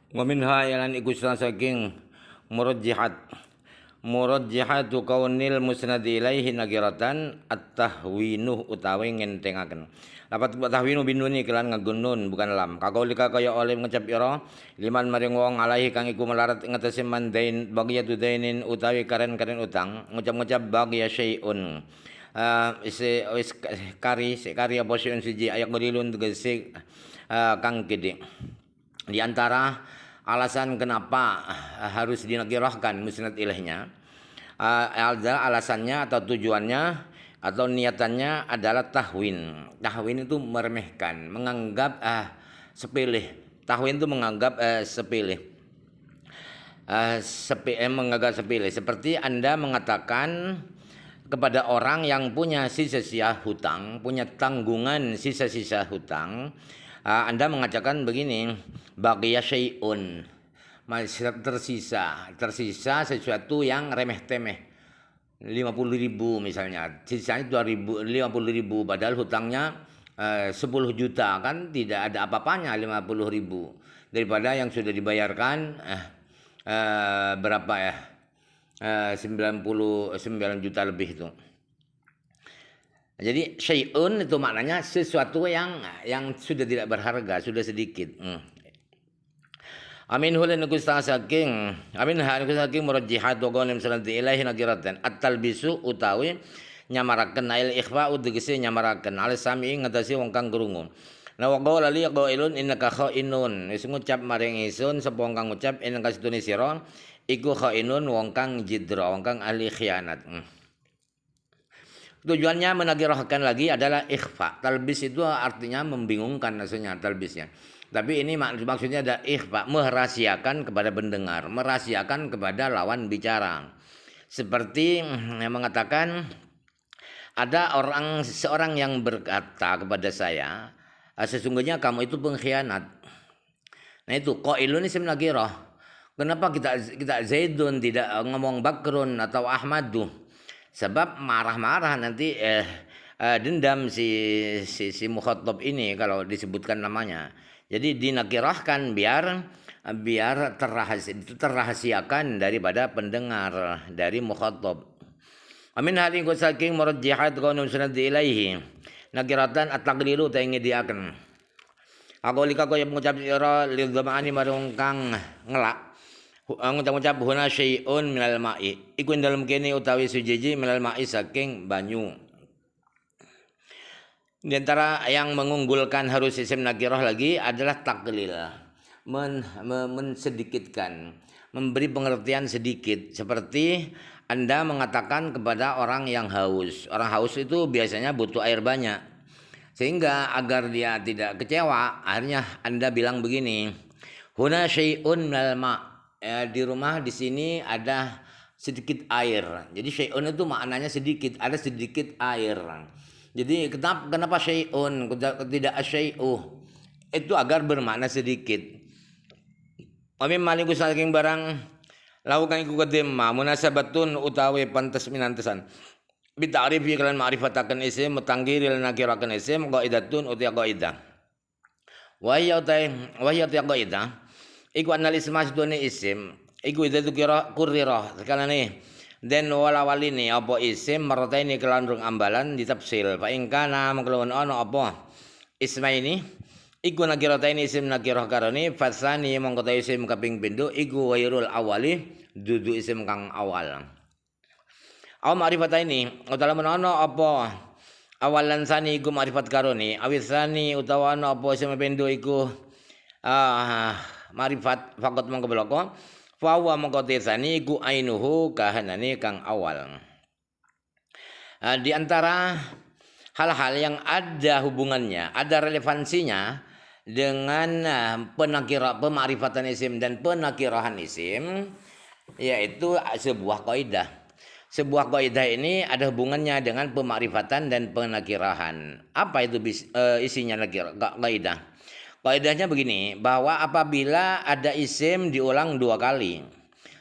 Wa minha yalan iku saking murajjihatu kaunil musnad ilaihi nagiratan at-tahwinu utawi ngentengaken. Lapat tahwinu binuni kelan ngagunun bukan lam. Kakaulika kaya oleh ngecap ira liman maring wong alaihi kang iku melarat ngatasi mandain bagiyatu dainin utawi karen-karen utang ngucap-ngucap bagiya syai'un. Kari apa syai'un siji ayak berilun tegese kang gede. Di antara alasan kenapa harus dinakirahkan musnad ilaihnya, alasannya atau tujuannya atau niatannya adalah tahwin. Tahwin itu meremehkan, menganggap sepele. Tahwin itu menganggap sepele. Menganggap sepele. Seperti Anda mengatakan kepada orang yang punya sisa-sisa hutang, punya tanggungan sisa-sisa hutang, Anda mengatakan begini, baqiya syai'un, masih tersisa sesuatu yang remeh-temeh. 50.000 misalnya, sisanya 50.000, padahal hutangnya 10 juta, kan tidak ada apa-apanya 50.000 daripada yang sudah dibayarkan berapa ya, 99 juta lebih itu. Jadi syai'un itu maknanya sesuatu yang sudah tidak berharga, sudah sedikit. Amin hulen ku saking amin ha ku saking murajjihat wa qalim salati ilahi nakiratan at-talbisu utawi nyamaraken ail ikhfa tegese nyamaraken al sami ngatasi wong kang krungu. Nah wa qala li qailun innaka khainun wis ngucap maring isun sapa wong kang ngucap innaka situne sira iku khainun wong kang jidra wong kang ahli khianat. Tujuannya menagirahkan lagi adalah ikhfa. Talbis itu artinya membingungkan maksudnya talbisnya. Tapi ini maksudnya ada ikhfa, merahasiakan kepada pendengar, merahasiakan kepada lawan bicara. Seperti yang mengatakan ada seorang yang berkata kepada saya, sesungguhnya kamu itu pengkhianat. Nah itu qailun isim nakirah. Kenapa kita Zaidun tidak ngomong Bakrun atau Ahmadu? Sebab marah-marah nanti dendam si mukhatab ini kalau disebutkan namanya. Jadi dinakirahkan biar terrahasiakan daripada pendengar dari mukhatab. Amin halin ko saking murajjihat kaunum sunad ilaihi. Nakiratan at-taqlilu ta ingediaken. Ako lika ko yang mengucap ira lil dhamani marung kang ngelak. Ang ngucap huna syai'un minal ma'i. Iku dalam kene utawi sujiji minal ma'i saking banyu. Di antara yang mengunggulkan harus isim nakirah lagi adalah taklil. Mensedikitkan, memberi pengertian sedikit. Seperti Anda mengatakan kepada orang yang haus. Orang haus itu biasanya butuh air banyak. Sehingga agar dia tidak kecewa, akhirnya Anda bilang begini, huna syai'un minal ma'. Di rumah di sini ada sedikit air. Jadi syai'un itu maknanya sedikit, ada sedikit air. Jadi kenapa syai'un tidak asyai'u? Itu agar bermakna sedikit. Kami maliku saking barang lakukan iku kedema munasabatun utawi pantes minantesan. Bita'rifi kalan ma'rifataken isim metanggiril nakiraken isim qaidatun utia qaidah. Wa hiya qaidah iku analis masdune isim iku itu kira kurirah sekalane den wala waline apa isim martaini kelandung ambalan ditafsil fa in kana mengkelon ana apa isma ini iku nakirataini isim nakirah karone fasani mongko ta isim kaping pindho iku wairul awali dudu isim kang awal aw ma'rifataini utawa menawa apa awalan sani iku ma'rifat karone awisani utawa ana apa isim pindho iku marifat fakot mongko bloko fa wa mongko tesani iku ainuhu kahanane kang awal. Di antara hal-hal yang ada hubungannya, ada relevansinya dengan pemarifatan isim dan penakirahan isim, yaitu sebuah kaidah. Sebuah kaidah ini ada hubungannya dengan pemarifatan dan penakirahan. Apa itu isinya kaidah? Kaidahnya begini, bahwa apabila ada isim diulang 2 kali,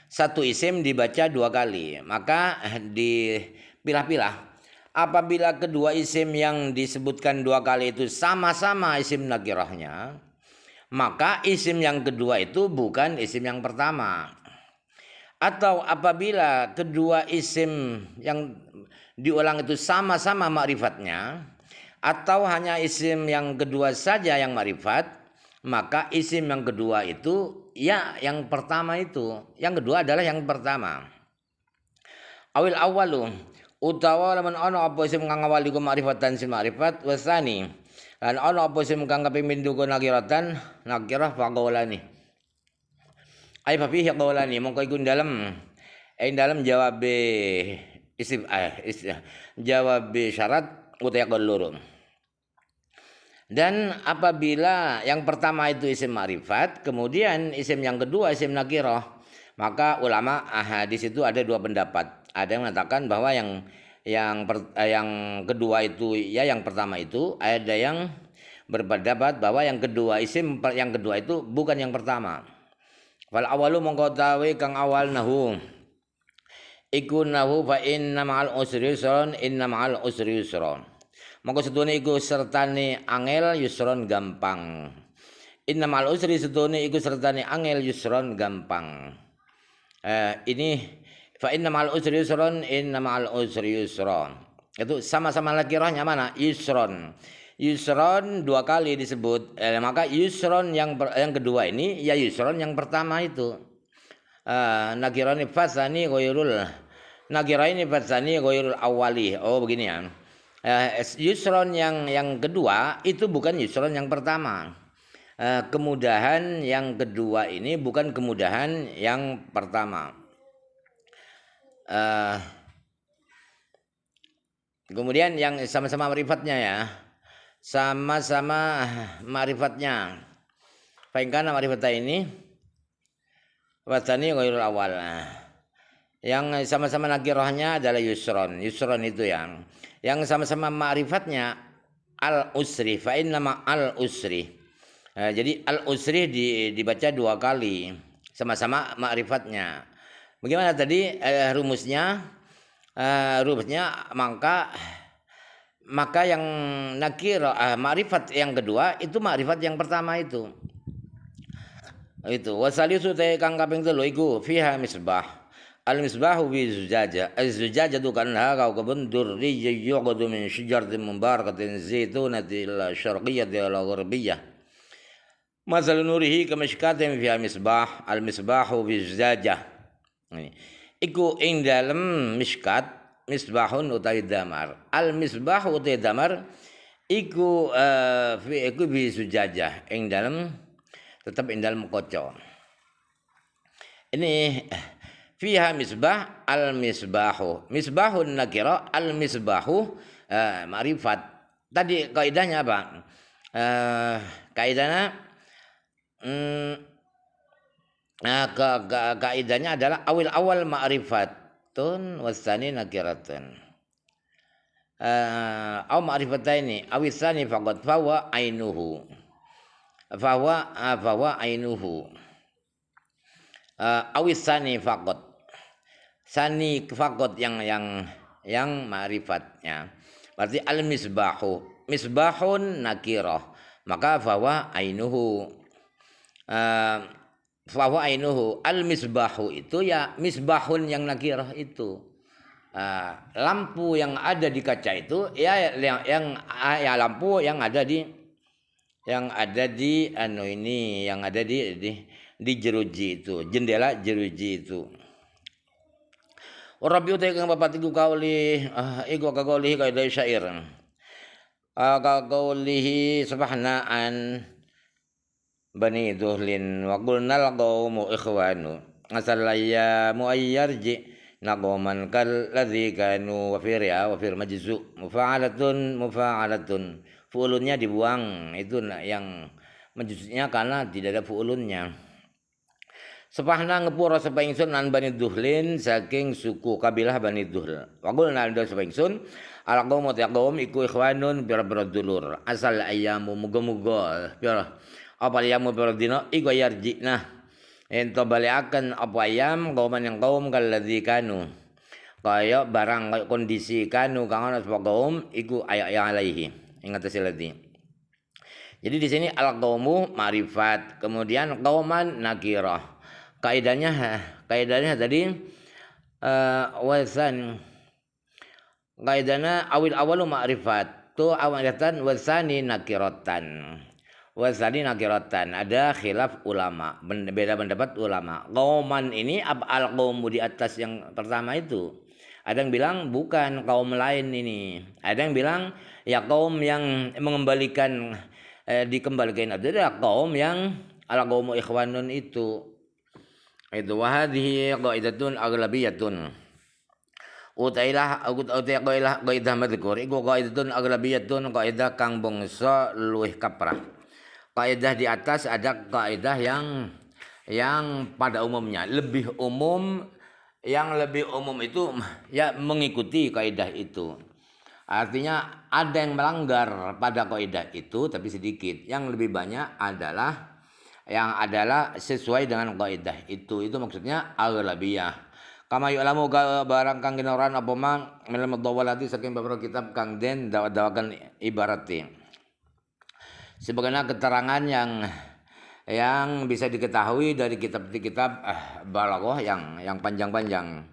satu isim dibaca 2 kali, maka dipilah-pilah. Apabila kedua isim yang disebutkan 2 kali itu sama-sama isim nakirahnya, maka isim yang kedua itu bukan isim yang pertama. Atau apabila kedua isim yang diulang itu sama-sama ma'rifatnya, atau hanya isim yang kedua saja yang ma'rifat, maka isim yang kedua itu ya yang pertama itu, yang kedua adalah yang pertama. Awil awalu utawa lamun ana apa isim kang awal iku ma'rifatan sil ma'rifat wasani. Lan ana apa isim kang kaping pindho nakiratan nakirah faqaulani. Ai fafihi qaulani mongko iku dalam jawab isim jawab syarat utai loro. Dan apabila yang pertama itu isim ma'rifat, kemudian isim yang kedua isim nakirah, maka ulama di situ ada dua pendapat. Ada yang mengatakan bahwa yang kedua itu ya yang pertama itu, ada yang berpendapat bahwa yang kedua itu bukan yang pertama. Wal awalu mongko tawi kang awal nahu iku nahu fa inna ma'al usri yusron inna ma'al usri yusron. Mongko sedune iku sertane angel yusron gampang. Inna ma'al usri sedune iku sertane angel yusron gampang. Ini fa inna ma'al usri yusron inna ma'al usri yusron. Itu sama-sama nakirahnya mana? Yusron. Yusron dua kali disebut, maka yusron yang kedua ini ya yusron yang pertama itu. Nakirani fasani ghairul nakiraini fasani ghairul awali. Oh begini ya. Yusron yang kedua itu bukan yusron yang pertama. Kemudahan yang kedua ini bukan kemudahan yang pertama. Kemudian yang sama-sama ma'rifatnya ya. Sama-sama ma'rifatnya. Fa'ingkana ma'rifatnya ini wasani ghairul awal. Yang sama-sama nakirahnya adalah yusron. Yusron itu yang sama-sama ma'rifatnya al usri. Fa inna al usri. Jadi al usri dibaca dua kali. Sama-sama ma'rifatnya. Bagaimana tadi rumusnya? Rumusnya maka yang nakirah ma'rifat yang kedua itu ma'rifat yang pertama itu wasalisu te kang kaping 3 iku fiha misbah al misbahu bi zujaja az zujaja tu kan ha kau kebendur ri yuqadu min syajaratin mubarakatin zaitunatil syarqiyyati al gharbiyah masal nurihi kamishkatin fiha misbah al misbahu bi zujaja iku ing dalem miskat misbahun utawi damar. Al misbahu utawi damar iku bi sujajah ing dalem tetap ing dalem kaca. Ini fiha misbah al misbahu. Misbahun nakira al misbahu ma'rifat. Tadi kaidahnya apa? Kaidahnya kaidahnya adalah awal ma'rifatun wasani nakiratun. Au ma'rifataini awisani faqad fawa ainuhu. Fawa ainuhu. Awisani faqad. Sani faqad yang ma'rifatnya. Berarti al misbahu. Misbahun nakirah. Maka fawa ainuhu. Fawa ainuhu al misbahu itu ya misbahun yang nakirah itu lampu yang ada di kaca itu ya yang lampu yang ada di yang ada di jeruji itu jendela jeruji itu. Rabbi utai kang bapak tiku kauli iku kagaulihi kaidai syair kagaulihi subhanaan bani duhlin wa qulnal qaumu ikhwanu asalaya muayyarji nagoman kal ladzi kanu wa firya wa fir majzu mufa'alatun fuulunnya dibuang itu yang majzunya karena tidak ada fuulunnya. Sepahna ngepura sapa ingsun an bani duhlin saking suku kabilah bani duhl wa qulna anda sapa ingsun al qaum ta qaum iku ikhwanun pira-pira dulur asal ayamu muga-muga pira apa yang berdina iku yarjina ento baliakan apa ayam kauman yang kaum kalladzi kanu kaya barang kaya kondisi kanu kang ana sapa kaum iku aya alaihi ing atas ladzi Jadi di sini al-qaumu ma'rifat, kemudian qauman nakirah. Kaidahnya tadi wasan kaidahnya awil awalu ma'rifat tu awalatan wasani nakiratan. Wasani nakiratan, ada khilaf ulama, beda pendapat ulama. Qauman ini al-qaumu di atas yang pertama itu. Ada yang bilang bukan kaum lain ini. Ada yang bilang ya kaum yang mengembalikan dikembalikan adalah kaum yang ala qaumu ikhwanun itu. Itu wahadhihi qaidatun aghlabiyatun. Qaidah madhkur iku qaidatun aghlabiyatun, qaidah kang bangsa luwih kaprah. Kaidah di atas ada kaidah yang pada umumnya lebih umum, yang lebih umum itu ya mengikuti kaidah itu. Artinya ada yang melanggar pada kaidah itu tapi sedikit. Yang lebih banyak adalah sesuai dengan kaidah itu. Itu maksudnya aghlabiyah. Kama yu'lamu barang kang ginoran apa mang minal mudawwalati saking beberapa kitab kang den dawakan ibarati. Sebagaimana keterangan yang bisa diketahui dari kitab-kitab balaghah yang panjang-panjang.